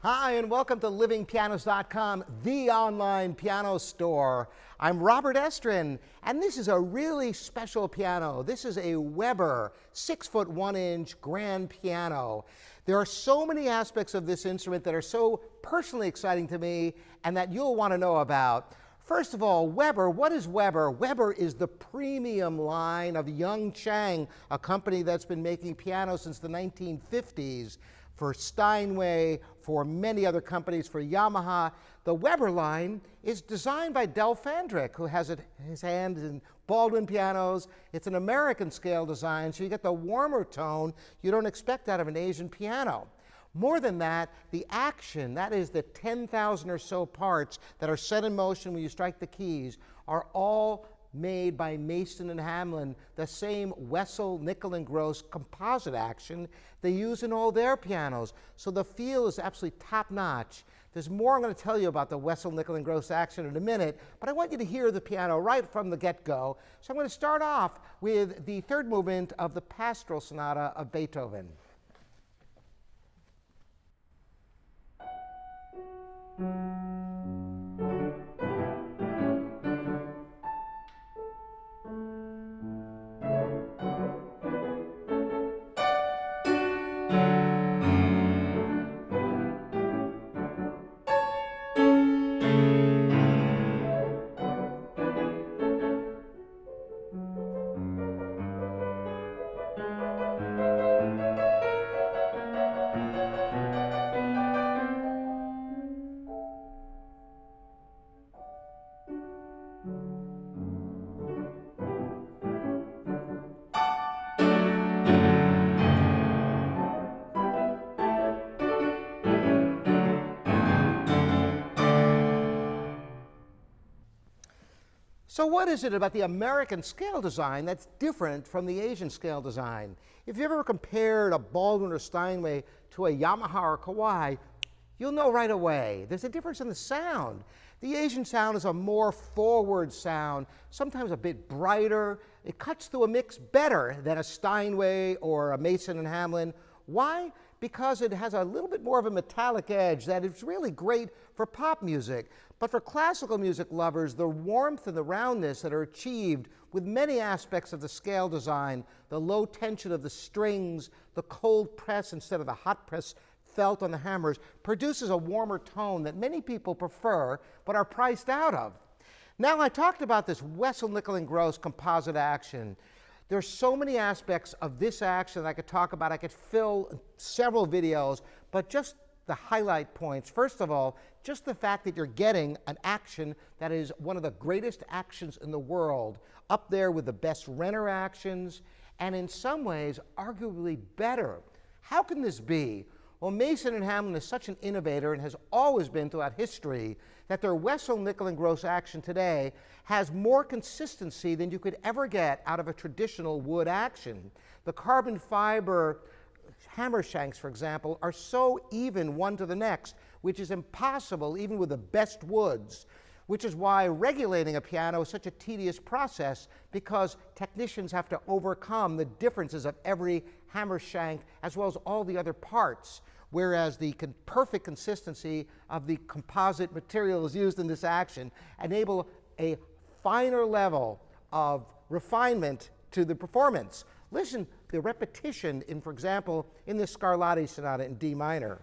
Hi, and welcome to livingpianos.com, the online piano store. I'm Robert Estrin, and this is a really special piano. This is a Weber 6'1" grand piano. There are so many aspects of this instrument that are so personally exciting to me and that you'll want to know about. First of all, Weber. What is Weber? Weber is the premium line of Young Chang, a company that's been making pianos since the 1950s. For Steinway, for many other companies, for Yamaha. The Weber line is designed by Del Fandrick, who has his hand in Baldwin pianos. It's an American scale design, so you get the warmer tone you don't expect out of an Asian piano. More than that, the action, that is the 10,000 or so parts that are set in motion when you strike the keys, are all made by Mason and Hamlin, the same Wessel, Nickel, and Gross composite action they use in all their pianos. So the feel is absolutely top-notch. There's more I'm going to tell you about the Wessel, Nickel, and Gross action in a minute, but I want you to hear the piano right from the get-go. So I'm going to start off with the third movement of the Pastoral Sonata of Beethoven. So what is it about the American scale design that's different from the Asian scale design? If you ever compared a Baldwin or Steinway to a Yamaha or Kawai, you'll know right away. There's a difference in the sound. The Asian sound is a more forward sound, sometimes a bit brighter. It cuts through a mix better than a Steinway or a Mason and Hamlin. Why? Because it has a little bit more of a metallic edge that is really great for pop music. But for classical music lovers, the warmth and the roundness that are achieved with many aspects of the scale design, the low tension of the strings, the cold press instead of the hot press felt on the hammers, produces a warmer tone that many people prefer but are priced out of. Now, I talked about this Wessel, Nickel, and Gross composite action. There's so many aspects of this action that I could talk about. I could fill several videos, but just the highlight points. First of all, just the fact that you're getting an action that is one of the greatest actions in the world, up there with the best Renner actions, and in some ways, arguably better. How can this be? Well, Mason and Hamlin is such an innovator and has always been throughout history that their Wessel, Nickel, and Gross action today has more consistency than you could ever get out of a traditional wood action. The carbon fiber hammer shanks, for example, are so even one to the next, which is impossible even with the best woods, which is why regulating a piano is such a tedious process, because technicians have to overcome the differences of every hammer shank as well as all the other parts, whereas the perfect consistency of the composite materials used in this action enable a finer level of refinement to the performance. Listen, the repetition in, for example, in the Scarlatti Sonata in D minor.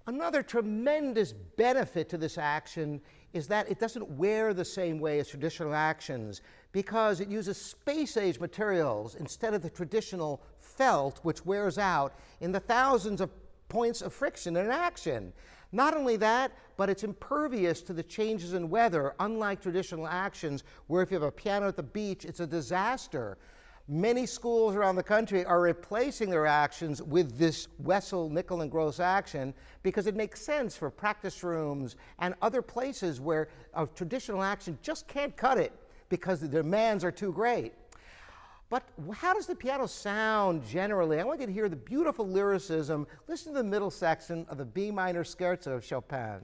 Another tremendous benefit to this action is that it doesn't wear the same way as traditional actions, because it uses space-age materials instead of the traditional felt, which wears out. In the thousands of points of friction in action. Not only that, but it's impervious to the changes in weather, unlike traditional actions where if you have a piano at the beach, it's a disaster. Many schools around the country are replacing their actions with this Wessel, nickel, and gross action because it makes sense for practice rooms and other places where a traditional action just can't cut it because the demands are too great. But how does the piano sound generally? I want you to hear the beautiful lyricism. Listen to the middle section of the B minor scherzo of Chopin.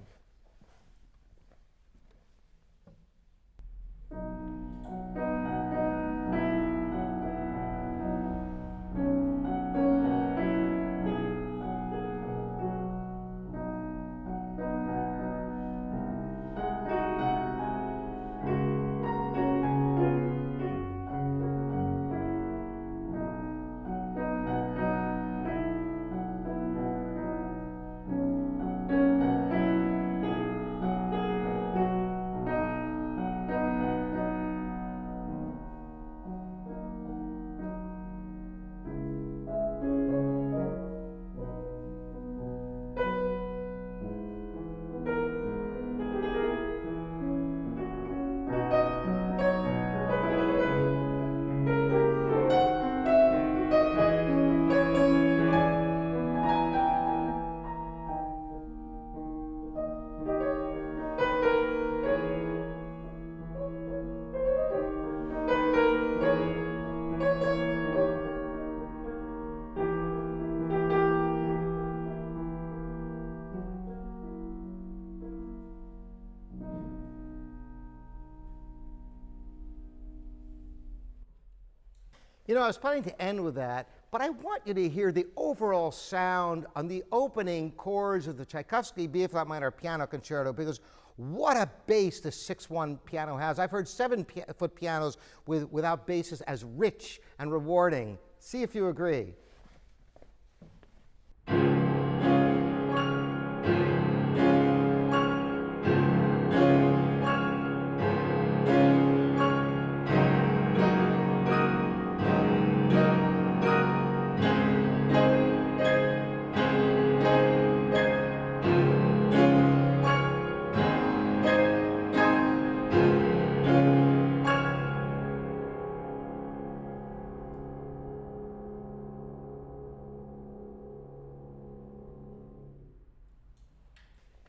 You know, I was planning to end with that, but I want you to hear the overall sound on the opening chords of the Tchaikovsky B-flat minor piano concerto, because what a bass the 6-1 piano has. I've heard 7-foot pianos without basses as rich and rewarding. See if you agree.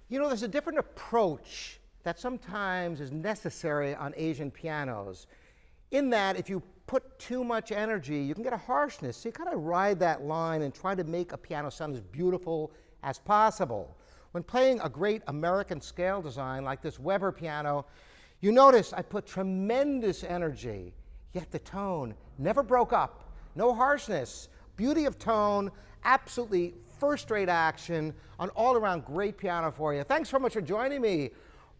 You know, there's a different approach that sometimes is necessary on Asian pianos. In that, if you put too much energy, you can get a harshness. So you kind of ride that line and try to make a piano sound as beautiful as possible. When playing a great American scale design like this Weber piano, you notice I put tremendous energy, yet the tone never broke up. No harshness, beauty of tone, absolutely first-rate action, an all-around great piano for you. Thanks so much for joining me.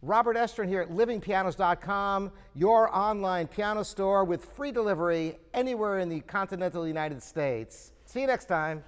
Robert Estrin here at livingpianos.com, your online piano store with free delivery anywhere in the continental United States. See you next time.